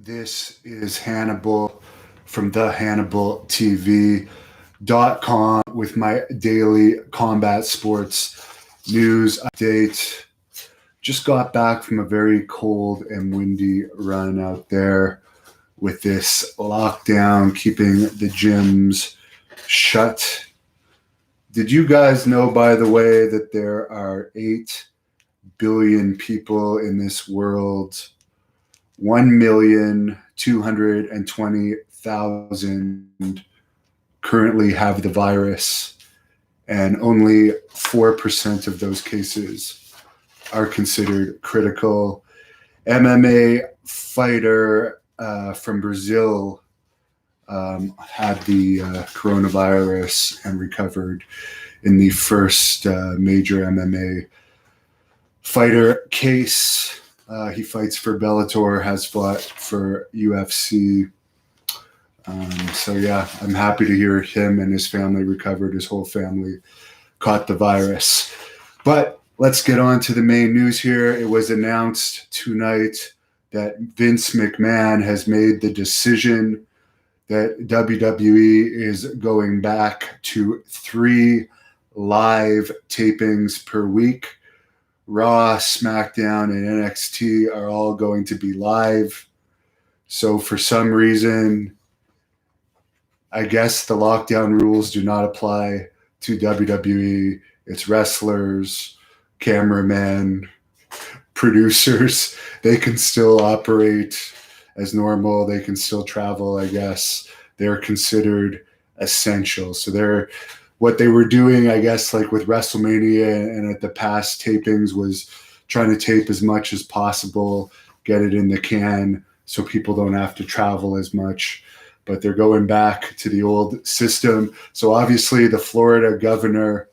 This is Hannibal from the Hannibal TV.com with my daily combat sports news update. Just got back from a very cold and windy run out there with this lockdown, keeping the gyms shut. Did you guys know, by the way, that there are 8 billion people in this world? 1,220,000 currently have the virus, and only 4% of those cases are considered critical. MMA fighter from Brazil had the coronavirus and recovered in the first major MMA fighter case. He fights for Bellator, has fought for UFC. So yeah, I'm happy to hear him and his family recovered. His whole family caught the virus. But let's get on to the main news here. It was announced tonight that Vince McMahon has made the decision that WWE is going back to 3 live tapings per week. Raw, SmackDown, and NXT are all going to be live. So for some reason, I guess the lockdown rules do not apply to WWE. It's wrestlers, cameramen, producers. They can still operate as normal. They can still travel, I guess. They're considered essential. So what they were doing, I guess, like with WrestleMania and at the past tapings, was trying to tape as much as possible, get it in the can so people don't have to travel as much. But they're going back to the old system. So obviously the Florida governor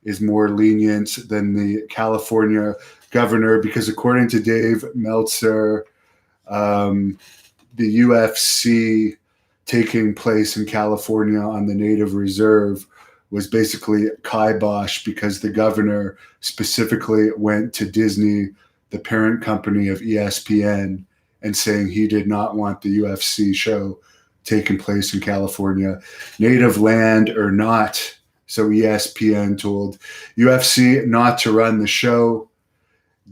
is more lenient than the California governor, because according to Dave Meltzer, the UFC taking place in California on the native reserve was basically kibosh because the governor specifically went to Disney, the parent company of ESPN, and saying he did not want the UFC show taking place in California, native land or not. So ESPN told UFC not to run the show.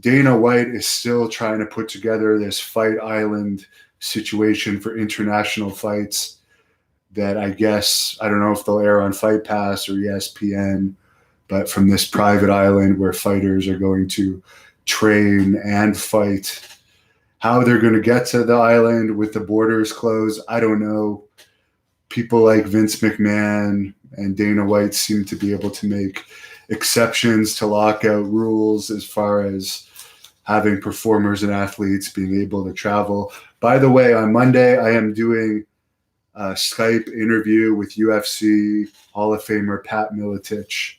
Dana White is still trying to put together this Fight Island situation for international fights that I guess, I don't know if they'll air on Fight Pass or ESPN, but from this private island where fighters are going to train and fight. How they're going to get to the island with the borders closed, I don't know. People like Vince McMahon and Dana White seem to be able to make exceptions to lockout rules as far as having performers and athletes being able to travel. By the way, on Monday, I am doing a Skype interview with UFC Hall of Famer Pat Miletich.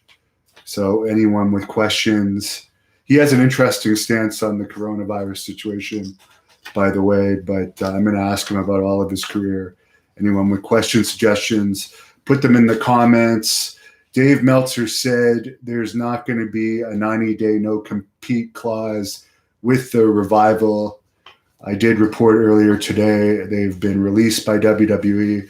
So anyone with questions, he has an interesting stance on the coronavirus situation, by the way, but I'm going to ask him about all of his career. Anyone with questions, suggestions, put them in the comments. Dave Meltzer said there's not going to be a 90-day no-compete clause with the revival. I did report earlier today they've been released by WWE.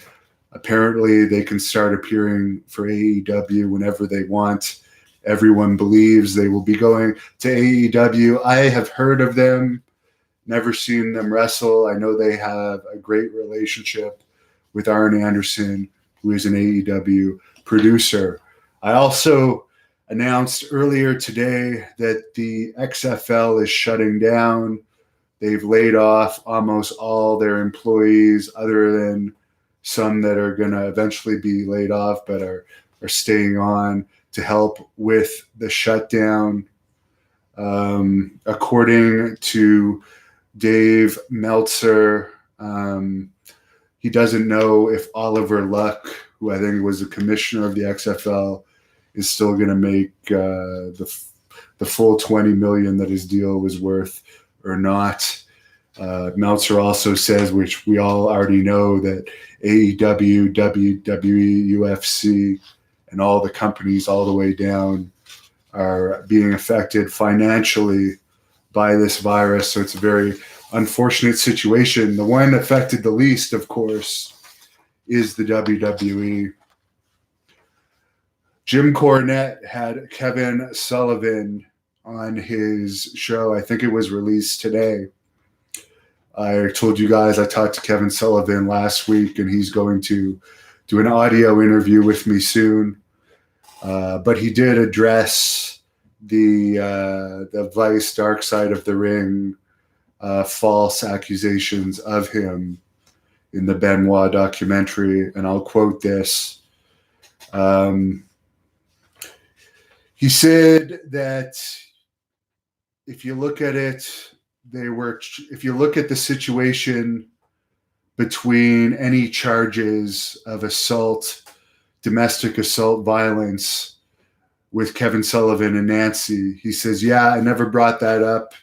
Apparently, they can start appearing for AEW whenever they want. Everyone believes they will be going to AEW. I have heard of them, never seen them wrestle. I know they have a great relationship with Arn Anderson, who is an AEW producer. I also announced earlier today that the XFL is shutting down. They've laid off almost all their employees, other than some that are going to eventually be laid off but are staying on to help with the shutdown. According to Dave Meltzer, he doesn't know if Oliver Luck, who I think was the commissioner of the XFL, is still going to make the full $20 million that his deal was worth or not. Meltzer also says, which we all already know, that AEW, WWE, UFC, and all the companies all the way down are being affected financially by this virus. So it's a very unfortunate situation. The one affected the least, of course, is the WWE. Jim Cornette had Kevin Sullivan on his show. I think it was released today. I told you guys I talked to Kevin Sullivan last week, and he's going to do an audio interview with me soon. But he did address the Vice Dark Side of the Ring false accusations of him in the Benoit documentary, and I'll quote this. He said that if you look at it, if you look at the situation between any charges of assault, domestic assault violence with Kevin Sullivan and Nancy, he says, yeah, I never brought that up.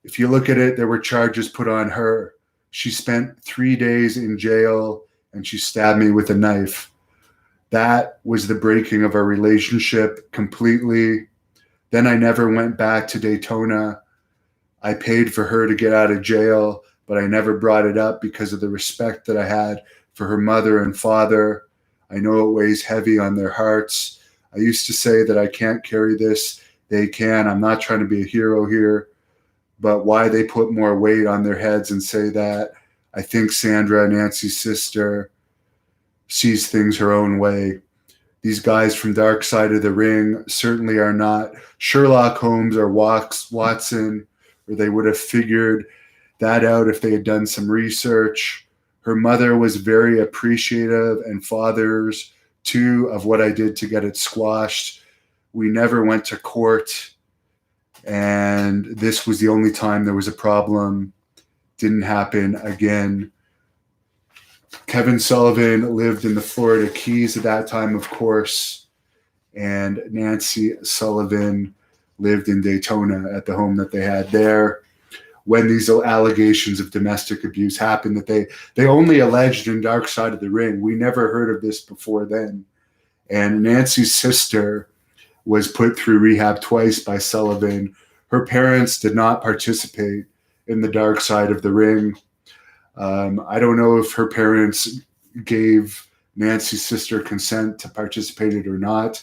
If you look at it, there were charges put on her. She spent 3 days in jail and she stabbed me with a knife. That was the breaking of our relationship completely. Then I never went back to Daytona. I paid for her to get out of jail, but I never brought it up because of the respect that I had for her mother and father. I know it weighs heavy on their hearts. I used to say that I can't carry this. They can. I'm not trying to be a hero here, but why they put more weight on their heads and say that, I think Sandra, Nancy's sister, sees things her own way. These guys from Dark Side of the Ring certainly are not Sherlock Holmes or Watson, or they would have figured that out if they had done some research. Her mother was very appreciative, and fathers too, of what I did to get it squashed. We never went to court, and this was the only time there was a problem. Didn't happen again. Kevin Sullivan lived in the Florida Keys at that time, of course, and Nancy Sullivan lived in Daytona at the home that they had there when these allegations of domestic abuse happened that they only alleged in Dark Side of the Ring. We never heard of this before then. And Nancy's sister was put through rehab twice by Sullivan. Her parents did not participate in the Dark Side of the Ring. I don't know if her parents gave Nancy's sister consent to participate in it or not.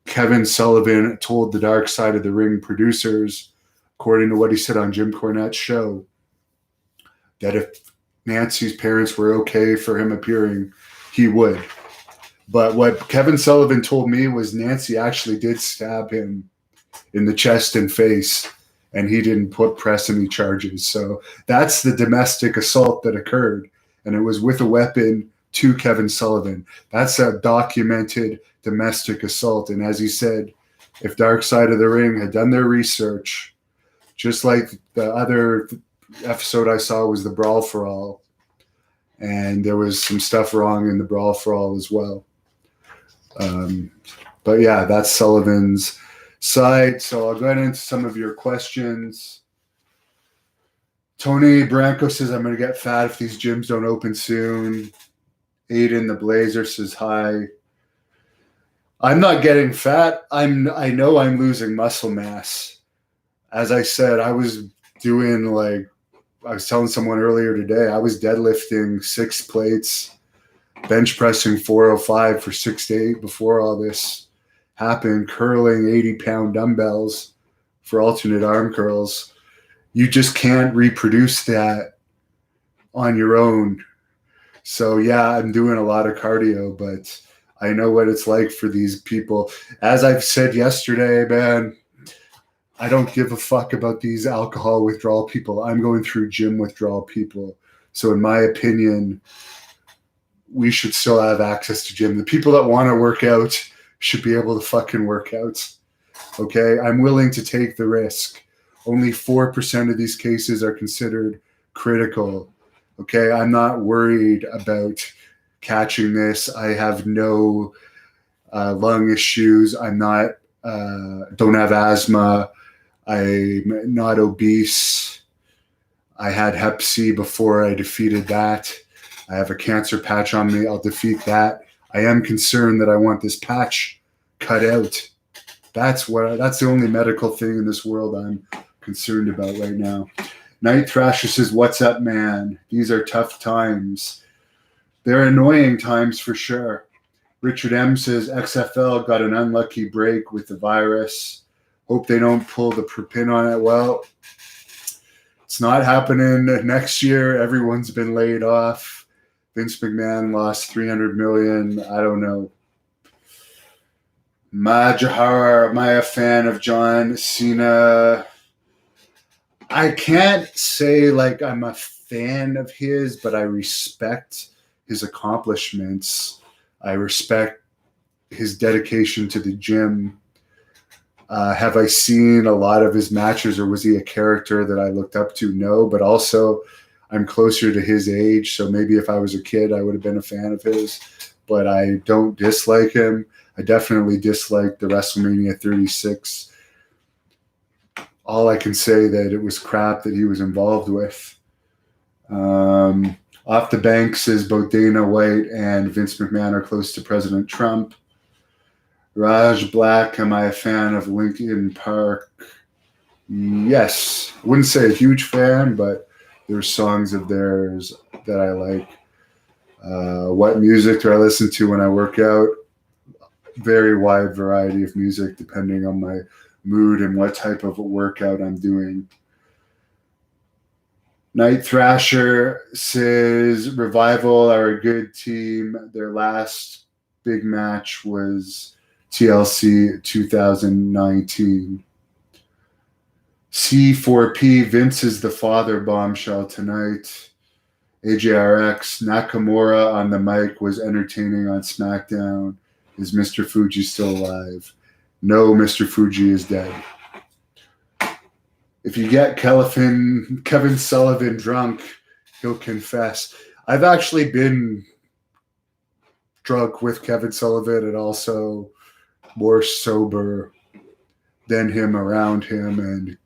Kevin Sullivan told the Dark Side of the Ring producers, according to what he said on Jim Cornette's show, that if Nancy's parents were okay for him appearing, he would. But what Kevin Sullivan told me was Nancy actually did stab him in the chest and face, and he didn't press any charges. So that's the domestic assault that occurred, and it was with a weapon to Kevin Sullivan. That's a documented domestic assault. And as he said, if Dark Side of the Ring had done their research, just like the other episode I saw was the Brawl for All, and there was some stuff wrong in the Brawl for All as well. But yeah, that's Sullivan's side. So I'll go into some of your questions. Tony Branco says, I'm going to get fat if these gyms don't open soon. Aiden the Blazer says hi. I'm not getting fat. I know I'm losing muscle mass. As I said, I was telling someone earlier today, I was deadlifting 6 plates, bench pressing 405 for 6 to 8 before all this happened, curling 80-pound dumbbells for alternate arm curls. You just can't reproduce that on your own. So yeah, I'm doing a lot of cardio, but I know what it's like for these people. As I've said yesterday, man, I don't give a fuck about these alcohol withdrawal people. I'm going through gym withdrawal people. So in my opinion, we should still have access to gym. The people that want to work out should be able to fucking work out. Okay? I'm willing to take the risk. Only 4% of these cases are considered critical. Okay? I'm not worried about catching this. I have no lung issues. I'm not, don't have asthma. I'm not obese. I had Hep C before I defeated that. I have a cancer patch on me. I'll defeat that. I am concerned that I want this patch cut out. That's the only medical thing in this world I'm concerned about right now. Night Thrasher says, "What's up, man? These are tough times. They're annoying times for sure." Richard M says, "XFL got an unlucky break with the virus. Hope they don't pull the pin on it." Well, it's not happening next year. Everyone's been laid off. Vince McMahon lost $300 million. I don't know. Majahar, am I a fan of John Cena? I can't say like I'm a fan of his, but I respect his accomplishments. I respect his dedication to the gym. Have I seen a lot of his matches, or was he a character that I looked up to? No, but also I'm closer to his age, so maybe if I was a kid, I would have been a fan of his, but I don't dislike him. I definitely dislike the WrestleMania 36. All I can say that it was crap that he was involved with. Off the Bank says both Dana White and Vince McMahon are close to President Trump. Raj Black, am I a fan of Linkin Park? Yes. I wouldn't say a huge fan, but there's songs of theirs that I like. What music do I listen to when I work out? Very wide variety of music depending on my mood and what type of workout I'm doing. Night Thrasher says Revival are a good team. Their last big match was TLC 2019. C4P, Vince is the father bombshell tonight. AJRX, Nakamura on the mic was entertaining on SmackDown. Is Mr. Fuji still alive? No, Mr. Fuji is dead. If you get Kevin Sullivan drunk, he'll confess. I've actually been drunk with Kevin Sullivan and also more sober than him around him, and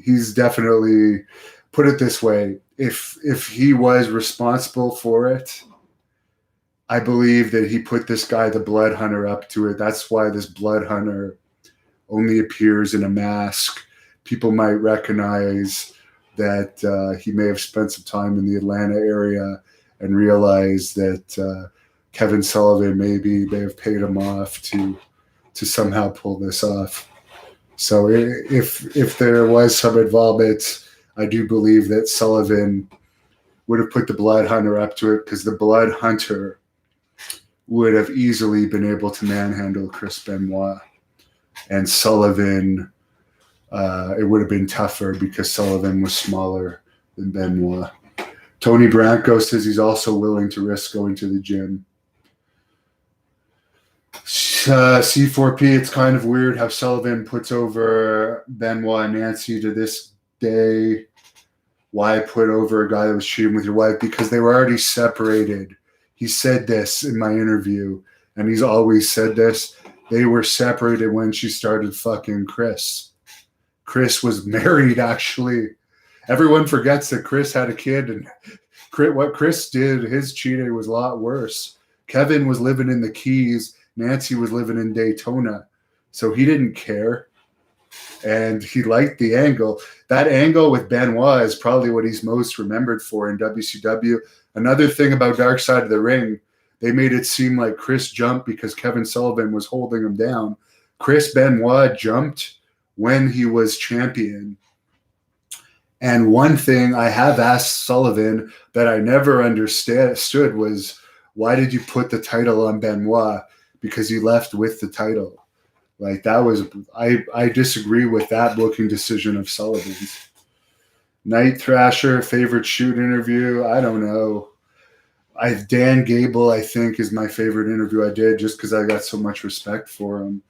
he's definitely, put it this way, if he was responsible for it, I believe that he put this guy, the Blood Hunter, up to it. That's why this Blood Hunter only appears in a mask. People might recognize that he may have spent some time in the Atlanta area and realize that Kevin Sullivan maybe they have paid him off to somehow pull this off. So if there was some involvement, I do believe that Sullivan would have put the Blood Hunter up to it, because the Blood Hunter would have easily been able to manhandle Chris Benoit. And Sullivan, it would have been tougher because Sullivan was smaller than Benoit. Tony Branco says he's also willing to risk going to the gym. C4P, it's kind of weird how Sullivan puts over Benoit and Nancy to this day. Why put over a guy that was cheating with your wife? Because they were already separated. He said this in my interview, and he's always said this. They were separated when she started fucking Chris. Chris was married, actually. Everyone forgets that Chris had a kid, and what Chris did, his cheating was a lot worse. Kevin was living in the Keys. Nancy was living in Daytona. So he didn't care. And he liked the angle. That angle with Benoit is probably what he's most remembered for in WCW. Another thing about Dark Side of the Ring, they made it seem like Chris jumped because Kevin Sullivan was holding him down. Chris Benoit jumped when he was champion. And one thing I have asked Sullivan that I never understood was, why did you put the title on Benoit? Because he left with the title. Like, that was, I disagree with that booking decision of Sullivan's. Night Thrasher, favorite shoot interview? I don't know. Dan Gable, I think, is my favorite interview I did, just because I got so much respect for him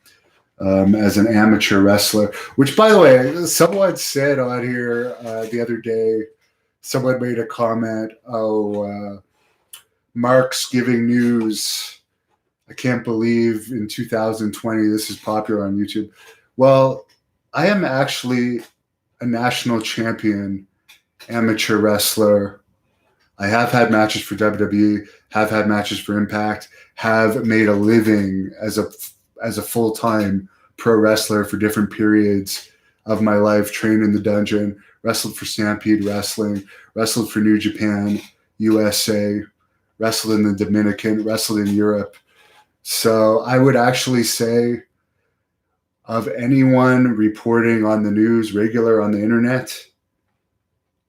as an amateur wrestler. Which, by the way, someone said on here the other day, someone made a comment, Mark's giving news. I can't believe in 2020 this is popular on YouTube. Well, I am actually a national champion amateur wrestler. I have had matches for WWE, have had matches for Impact, have made a living as a full-time pro wrestler for different periods of my life, trained in the dungeon, wrestled for Stampede Wrestling, wrestled for New Japan, USA, wrestled in the Dominican, wrestled in Europe. So I would actually say of anyone reporting on the news regular on the internet,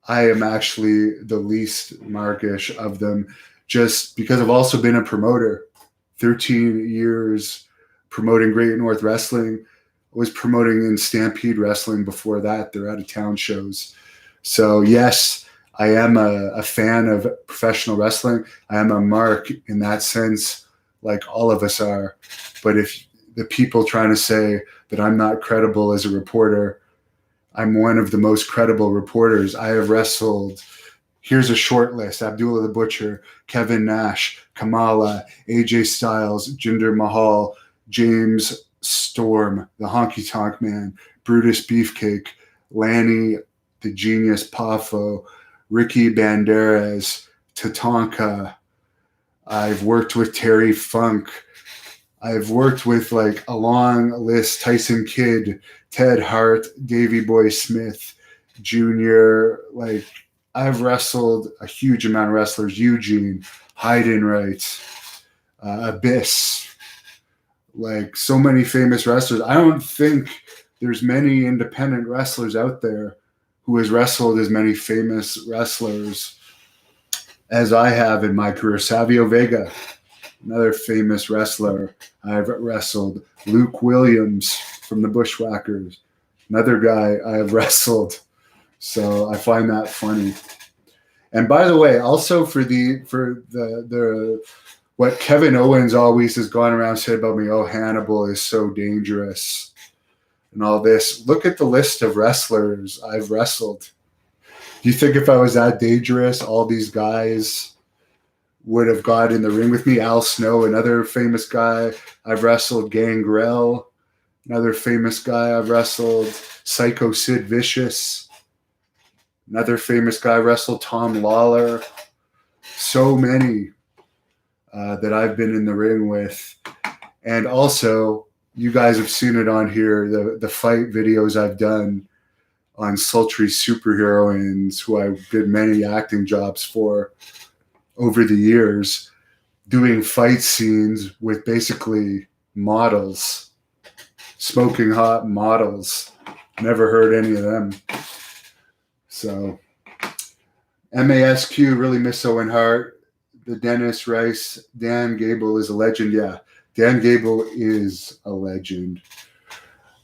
I am actually the least markish of them, just because I've also been a promoter. 13 years promoting Great North Wrestling. I was promoting in Stampede Wrestling before that. They're out of town shows. So yes, I am a fan of professional wrestling. I am a mark in that sense, like all of us are. But if the people trying to say that I'm not credible as a reporter, I'm one of the most credible reporters. I have wrestled, here's a short list: Abdullah the Butcher, Kevin Nash, Kamala, AJ Styles, Jinder Mahal, James Storm, the Honky Tonk Man, Brutus Beefcake, Lanny the Genius Poffo, Ricky Banderas, Tatanka. I've worked with Terry Funk. I've worked with like a long list: Tyson Kidd, Ted Hart, Davey Boy Smith Jr. Like, I've wrestled a huge amount of wrestlers: Eugene, Heidenreich, Abyss. Like, so many famous wrestlers. I don't think there's many independent wrestlers out there who has wrestled as many famous wrestlers as I have in my career. Savio Vega, another famous wrestler I've wrestled. Luke Williams from the Bushwhackers, another guy I've wrestled. So I find that funny. And by the way, also for the what Kevin Owens always has gone around and said about me, oh, Hannibal is so dangerous and all this. Look at the list of wrestlers I've wrestled. Do you think if I was that dangerous, all these guys would have got in the ring with me? Al Snow, another famous guy I've wrestled. Gangrel, another famous guy I've wrestled. Psycho Sid Vicious, another famous guy I wrestled. Tom Lawler. So many that I've been in the ring with. And also, you guys have seen it on here, the fight videos I've done on sultry superheroines who I did many acting jobs for over the years, doing fight scenes with basically models, smoking hot models. Never heard any of them. So MASQ, really miss Owen Hart. The Dennis Rice, Dan Gable is a legend. Yeah, Dan Gable is a legend.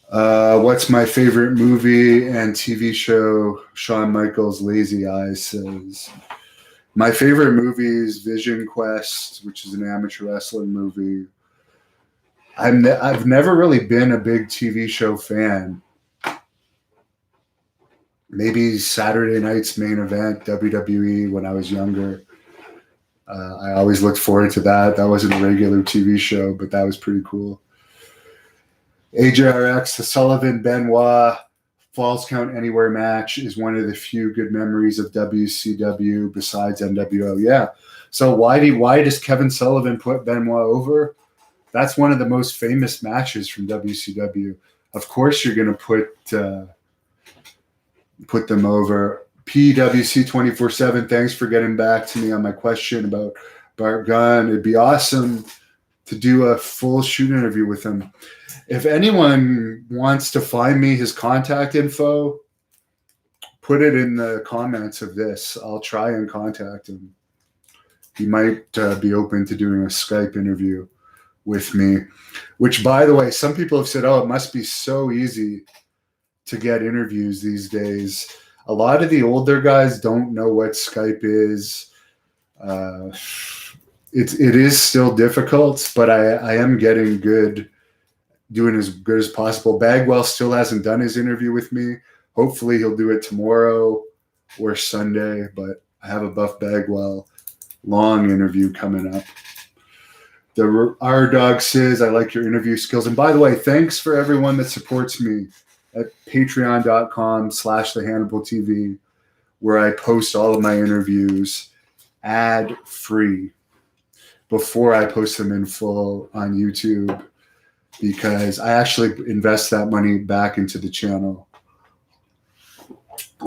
What's my favorite movie and TV show? Shawn Michaels' Lazy Eyes says. My favorite movie is Vision Quest, which is an amateur wrestling movie. I've never really been a big TV show fan. Maybe Saturday Night's Main Event, WWE, when I was younger. I always looked forward to that. That wasn't a regular TV show, but that was pretty cool. AJRX, the Sullivan Benoit Falls Count Anywhere match is one of the few good memories of WCW besides NWO. Yeah. So why does Kevin Sullivan put Benoit over? That's one of the most famous matches from WCW. Of course, you're going to put them over. PWC 24/7. Thanks for getting back to me on my question about Bart Gunn. It'd be awesome to do a full shoot interview with him. If anyone wants to find me his contact info, put it in the comments of this. I'll try and contact him. He might be open to doing a Skype interview with me, which, by the way, some people have said, oh, it must be so easy to get interviews these days. A lot of the older guys don't know what Skype is. It is still difficult, but I am getting good, doing as good as possible. Bagwell still hasn't done his interview with me. Hopefully he'll do it tomorrow or Sunday, but I have a Buff Bagwell long interview coming up. The R Dog says, I like your interview skills. And by the way, thanks for everyone that supports me at patreon.com/thehannibal.tv, where I post all of my interviews ad-free before I post them in full on YouTube, because I actually invest that money back into the channel.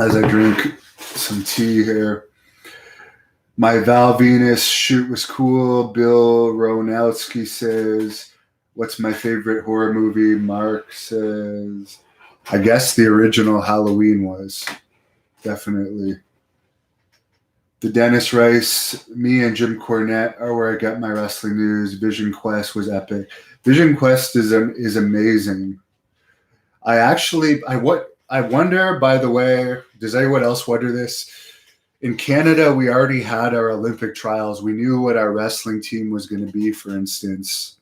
as I drink some tea here. My Val Venus shoot was cool. Bill Ronowski says, what's my favorite horror movie? Mark says, I guess the original Halloween was. Definitely. The Dennis Rice, me and Jim Cornette are where I get my wrestling news. Vision Quest was epic. Vision Quest is amazing. I wonder, by the way, does anyone else wonder this? In Canada, we already had our Olympic trials. We knew what our wrestling team was going to be, for instance.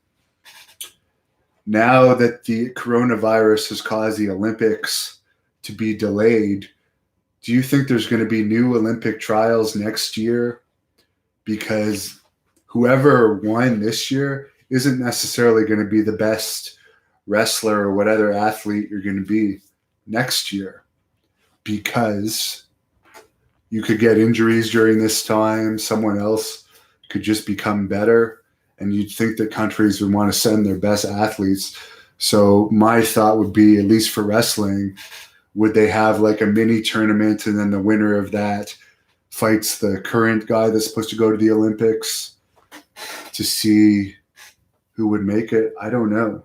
Now that the coronavirus has caused the Olympics to be delayed, do you think there's going to be new Olympic trials next year? Because whoever won this year isn't necessarily going to be the best wrestler or whatever athlete you're going to be next year, because you could get injuries during this time. Someone else could just become better, and you'd think that countries would want to send their best athletes. So my thought would be, at least for wrestling, would they have like a mini tournament, and then the winner of that fights the current guy that's supposed to go to the Olympics to see who would make it? I don't know.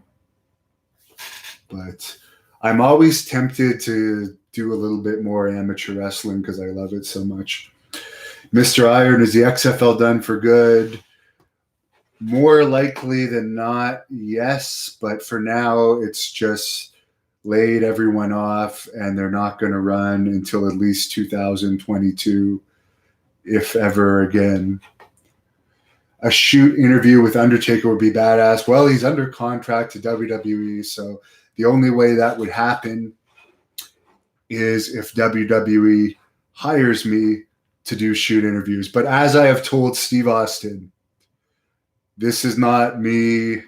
But I'm always tempted to do a little bit more amateur wrestling because I love it so much. Mr. Iron, is the XFL done for good? More likely than not, yes. But for now, it's just laid everyone off, and they're not going to run until at least 2022, if ever again. A shoot interview with Undertaker would be badass. Well, he's under contract to WWE, so the only way that would happen is if WWE hires me to do shoot interviews. But as I have told Steve Austin, this is not me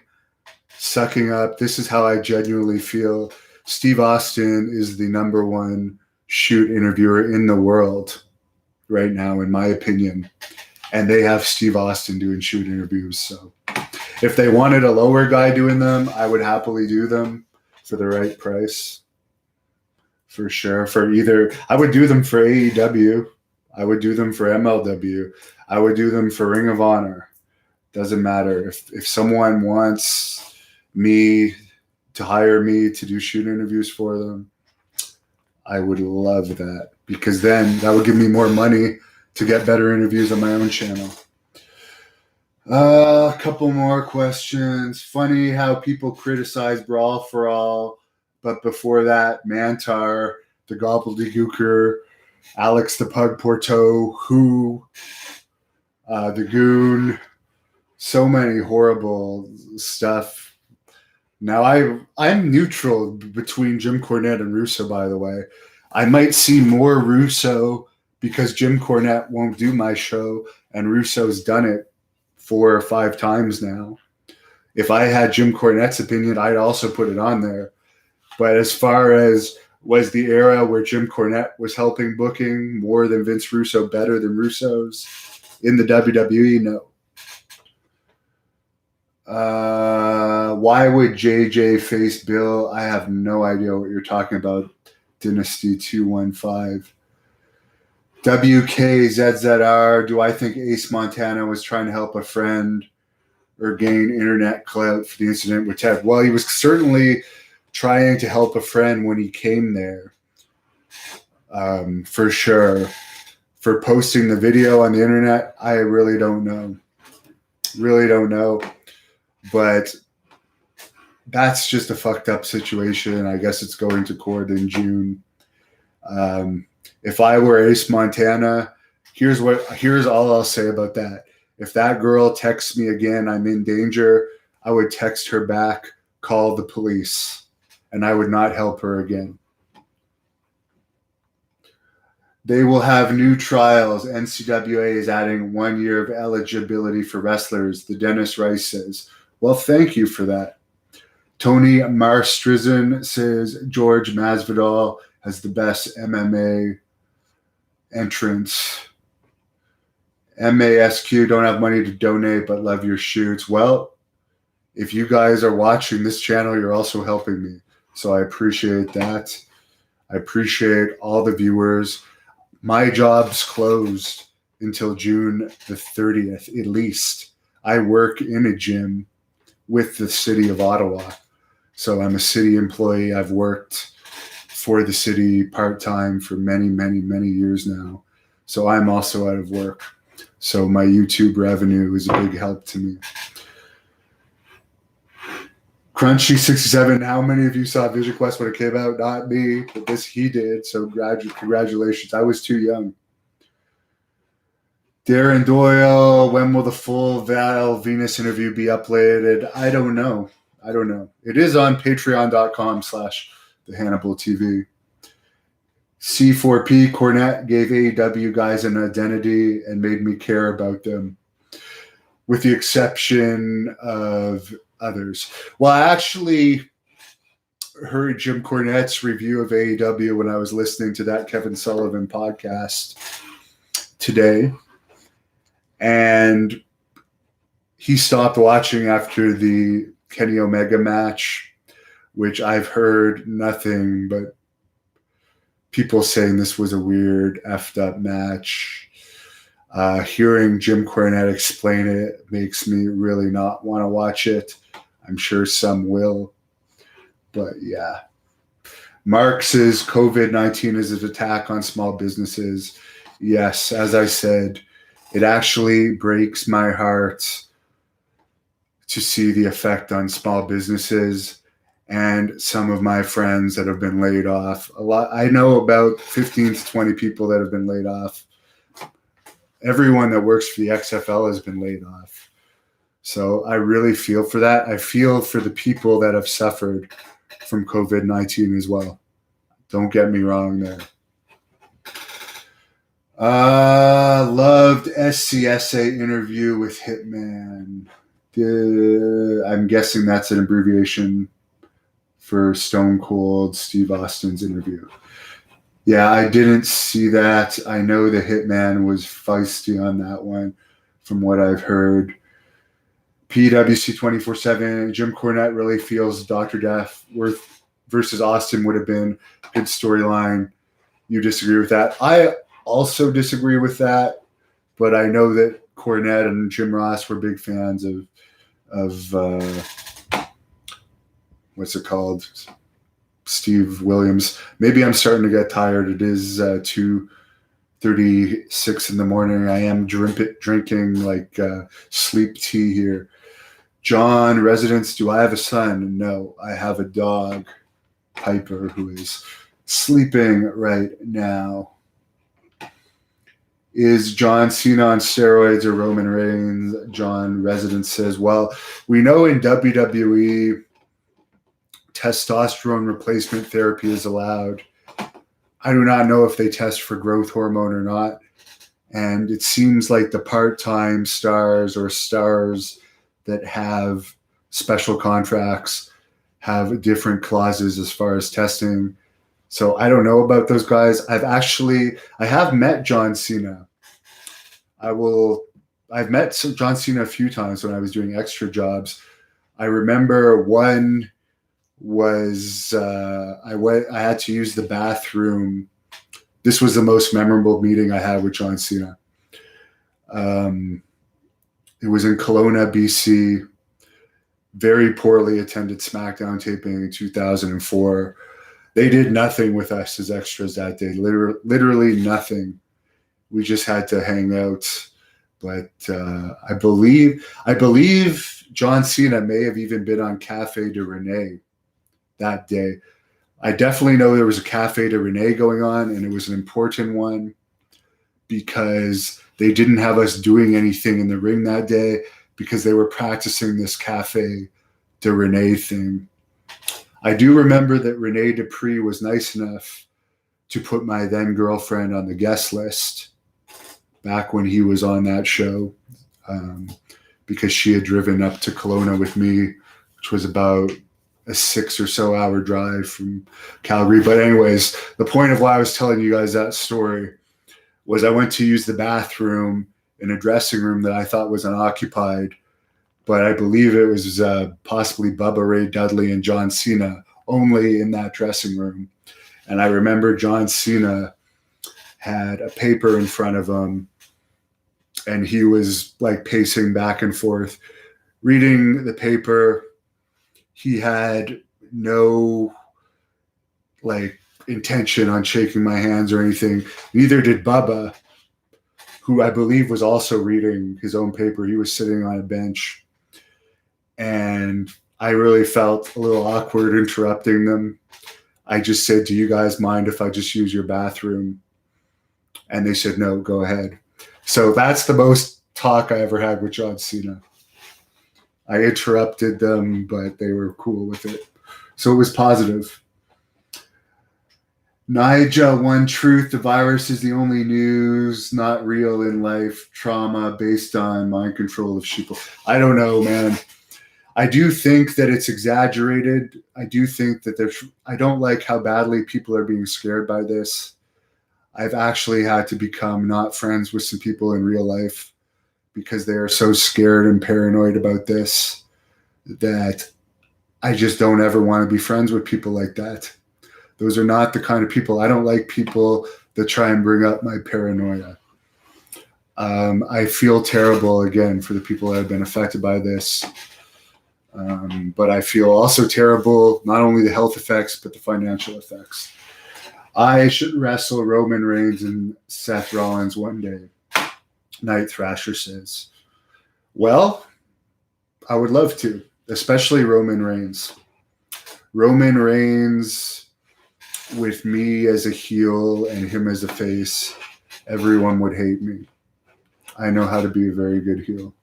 sucking up. This is how I genuinely feel. Steve Austin is the number one shoot interviewer in the world right now, in my opinion. And they have Steve Austin doing shoot interviews. So if they wanted a lower guy doing them, I would happily do them for the right price. For sure. I would do them for AEW. I would do them for MLW. I would do them for Ring of Honor. Doesn't matter. If someone wants me to hire me to do shoot interviews for them, I would love that, because then that would give me more money to get better interviews on my own channel. A couple more questions. Funny how people criticize Brawl for All, but before that, Mantar, the Gobbledygooker, Alex the Pug Porto, the Goon, so many horrible stuff. Now I'm neutral between Jim Cornette and Russo, by the way. I might see more Russo because Jim Cornette won't do my show, and Russo's done it 4 or 5 times now. If I had Jim Cornette's opinion, I'd also put it on there. But as far as was the era where Jim Cornette was helping booking more than Vince Russo, better than Russo's in the WWE, no. Why would JJ face Bill? I have no idea what you're talking about. Dynasty 215. WKZZR, do I think Ace Montana was trying to help a friend or gain internet clout for the incident with Ted? Well, he was certainly trying to help a friend when he came there, for sure. For posting the video on the internet, I really don't know. Really don't know. But that's just a fucked up situation. I guess it's going to court in June. If I were Ace Montana, here's all I'll say about that. If that girl texts me again, I'm in danger, I would text her back, call the police, and I would not help her again. They will have new trials. NCWA is adding 1 year of eligibility for wrestlers, the Dennis Rice says. Well, thank you for that. Tony Marstrizin says George Masvidal has the best MMA entrance. MASQ, don't have money to donate, but love your shoots. Well, if you guys are watching this channel, you're also helping me. So I appreciate that. I appreciate all the viewers. My job's closed until June the 30th, at least. I work in a gym with the city of Ottawa. So I'm a city employee. I've worked for the city part-time for many, many, many years now. So I'm also out of work. So my YouTube revenue is a big help to me. Crunchy67, how many of you saw Vision Quest when it came out? Not me, but he did. So congratulations. I was too young. Darren Doyle, when will the full Val Venus interview be uploaded? I don't know. It is on patreon.com/the Hannibal TV. C4P, Cornette gave AEW guys an identity and made me care about them, with the exception of others. Well, I actually heard Jim Cornette's review of AEW when I was listening to that Kevin Sullivan podcast today. And he stopped watching after the Kenny Omega match, which I've heard nothing but people saying this was a weird, effed up match. Hearing Jim Cornette explain it makes me really not want to watch it. I'm sure some will. But yeah. Mark says COVID-19 is an attack on small businesses. Yes, as I said, it actually breaks my heart to see the effect on small businesses and some of my friends that have been laid off. I know about 15 to 20 people that have been laid off. Everyone that works for the XFL has been laid off. So I really feel for that. I feel for the people that have suffered from COVID-19 as well. Don't get me wrong there. Loved SCSA interview with Hitman. I'm guessing that's an abbreviation for Stone Cold Steve Austin's interview. Yeah, I didn't see that. I know the Hitman was feisty on that one from what I've heard. PWC 24/7, Jim Cornette really feels Dr. Death versus Austin would have been a good storyline. You disagree with that? I also disagree with that, but I know that Cornette and Jim Ross were big fans of what's it called? Steve Williams. Maybe I'm starting to get tired. It is 2:36 in the morning. I am drinking like sleep tea here. John, residence, do I have a son? No, I have a dog, Piper, who is sleeping right now. Is John Cena on steroids or Roman Reigns? John, resident, says, well, we know in WWE, testosterone replacement therapy is allowed. I do not know if they test for growth hormone or not. And it seems like the part-time stars or stars that have special contracts have different clauses as far as testing. So I don't know about those guys. I have met John Cena. I've met John Cena a few times when I was doing extra jobs. I remember one was I had to use the bathroom. This was the most memorable meeting I had with John Cena. It was in Kelowna, BC. Very poorly attended SmackDown taping in 2004. They did nothing with us as extras that day. Literally nothing. We just had to hang out. But I believe John Cena may have even been on Cafe de Rene that day. I definitely know there was a Cafe de Rene going on, and it was an important one because they didn't have us doing anything in the ring that day because they were practicing this Cafe de Rene thing. I do remember that Rene Dupree was nice enough to put my then girlfriend on the guest list back when he was on that show because she had driven up to Kelowna with me, which was about a 6 or so hour drive from Calgary. But anyways, the point of why I was telling you guys that story was I went to use the bathroom in a dressing room that I thought was unoccupied, but I believe it was possibly Bubba Ray Dudley and John Cena only in that dressing room. And I remember John Cena had a paper in front of him, and he was like pacing back and forth, reading the paper. He had no like intention on shaking my hands or anything. Neither did Bubba, who I believe was also reading his own paper. He was sitting on a bench. And I really felt a little awkward interrupting them. I just said, do you guys mind if I just use your bathroom? And they said, no, go ahead. So that's the most talk I ever had with John Cena. I interrupted them, but they were cool with it. So it was positive. Nija, one truth, the virus is the only news, not real in life, trauma based on mind control of sheeple. I don't know, man. I do think that it's exaggerated. I do think that I don't like how badly people are being scared by this. I've actually had to become not friends with some people in real life because they are so scared and paranoid about this that I just don't ever want to be friends with people like that. Those are not the kind of people. I don't like people that try and bring up my paranoia. I feel terrible, again, for the people that have been affected by this. But I feel also terrible, not only the health effects, but the financial effects. I should wrestle Roman Reigns and Seth Rollins one day, Night Thrasher says. Well, I would love to, especially Roman Reigns. Roman Reigns with me as a heel and him as a face, everyone would hate me. I know how to be a very good heel.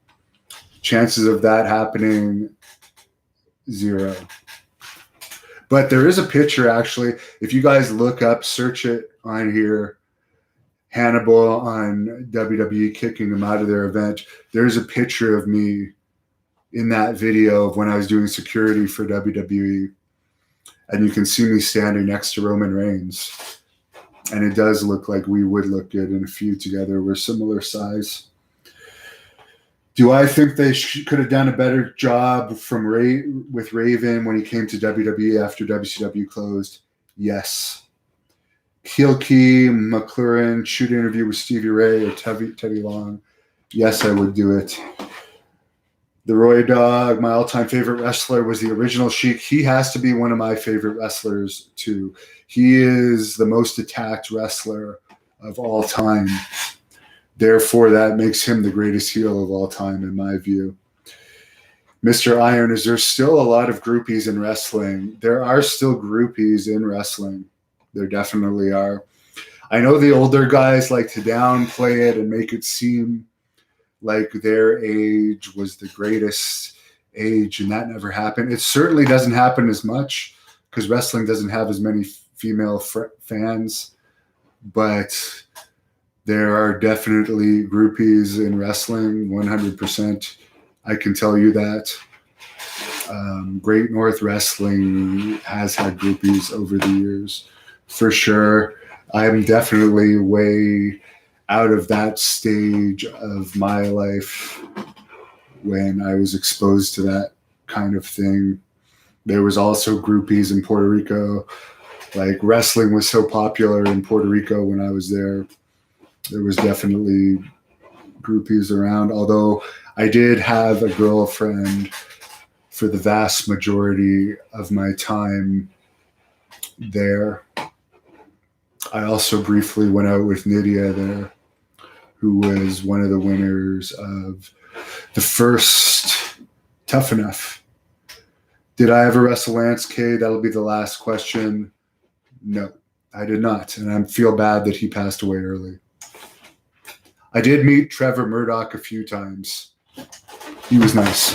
Chances of that happening, 0. But there is a picture, actually. If you guys look up, search it on here, Hannibal on WWE kicking him out of their event. There's a picture of me in that video of when I was doing security for WWE. And you can see me standing next to Roman Reigns. And it does look like we would look good in a feud together. We're similar size. Do I think they could have done a better job with Raven when he came to WWE after WCW closed? Yes. Kilkey, McLaren, shoot interview with Stevie Ray or Teddy Long. Yes, I would do it. The Roy Dog, my all-time favorite wrestler, was the original Sheik. He has to be one of my favorite wrestlers, too. He is the most attacked wrestler of all time. Therefore, that makes him the greatest heel of all time, in my view. Mr. Iron, is there still a lot of groupies in wrestling? There are still groupies in wrestling. There definitely are. I know the older guys like to downplay it and make it seem like their age was the greatest age, and that never happened. It certainly doesn't happen as much because wrestling doesn't have as many female fans, but there are definitely groupies in wrestling, 100%. I can tell you that. Great North Wrestling has had groupies over the years, for sure. I'm definitely way out of that stage of my life when I was exposed to that kind of thing. There was also groupies in Puerto Rico. Like, wrestling was so popular in Puerto Rico when I was there. There was definitely groupies around, although I did have a girlfriend for the vast majority of my time there. I also briefly went out with Nydia there, who was one of the winners of the first Tough Enough. Did I ever wrestle Lance K? That'll be the last question. No, I did not. And I feel bad that he passed away early. I did meet Trevor Murdoch a few times. He was nice.